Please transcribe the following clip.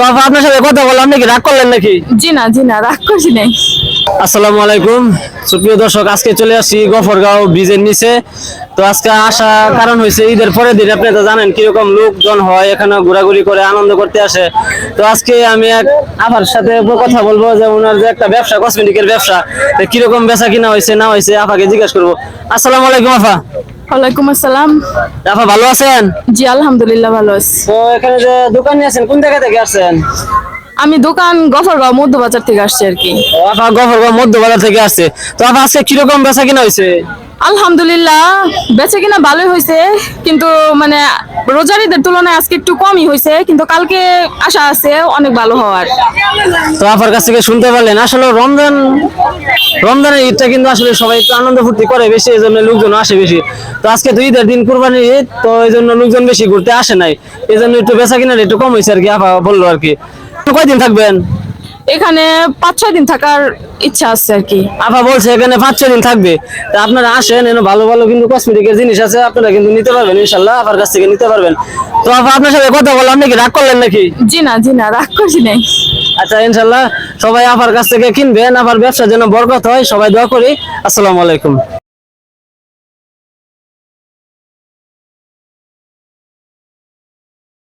তো আপা আপনার সাথে কথা বললাম নাকি রাগ করলেন নাকি? জি না রাগ করছি নাই। আসসালামু আলাইকুম সুপ্রিয় দর্শক, আজকে চলে আসি গফরগাঁও ব্রিজের নিচে। তো আজকে আসা কারণ হয়েছে ঈদের পরের দিন, আপনি তো জানেন কিরকম লোকজন হয় এখানে, ঘোরাঘুরি করে আনন্দ করতে আসে। তো আজকে আমি এক আপার সাথে কথা বলবো যে ওনার যে একটা ব্যবসা, কসমেটিকের ব্যবসা, তো কিরকম বেচা কিনা হয়েছে না হয়েছে আপাকে জিজ্ঞেস করবো। আসসালামু আলাইকুম আপা। ওয়ালাইকুম আসসালাম। আপা ভালো আছেন? জি আলহামদুলিল্লাহ ভালো আছি। তো এখানে যে দোকান নিয়ে আছেন কোন জায়গা থেকে আসছেন? আমি দোকান গফরগাঁও মধ্যবাজার থেকে আসছি আর কি। ও, আপা গফরগাঁও মধ্যবাজার থেকে আসছে। তো আপা আজকে কিরকম বেচা কিনা হয়েছে? আলহামদুলিল্লাহ বেচে কিনা ভালোই হয়েছে, কিন্তু মানে রোজার ঈদের তুলনায় আজকে একটু কমই হয়েছে, কিন্তু কালকে আশা আছে অনেক ভালো হওয়ার। তো আপনার কাছ থেকে শুনতে পারলেন আসলে রমজানের ঈদটা কিন্তু আসলে সবাই একটু আনন্দ ফুর্তি করে বেশি, এই জন্য লোকজন আসে বেশি। তো আজকে তো ঈদের দিন, কুরবানির ঈদ, তো এই জন্য লোকজন বেশি ঘুরতে আসে নাই, এই জন্য একটু বেচা কিনার একটু কম হয়েছে আর কি। আপা বললো আর কি। কয়দিন থাকবেন? এখানে 5-6 দিন থাকার ইচ্ছা আছে আর কি। আপা বলছে এখানে 5-6 দিন থাকবে। তা আপনারা আসেন, এনে ভালো ভালো কিন্তু কসমেটিকের জিনিস আছে, আপনারা কিন্তু নিতে পারবেন ইনশাল্লাহ, আপনার কাছ থেকে নিতে পারবেন। তো আপা আপনার সাথে কথা বললাম নাকি রাগ করলেন নাকি? জি না রাগ করছি নাই। আচ্ছা, ইনশাল্লাহ সবাই আপার কাছ থেকে কিনবেন, আপার ব্যবসা যেন বরকত হয়, সবাই দোয়া করি। আসসালামু আলাইকুম।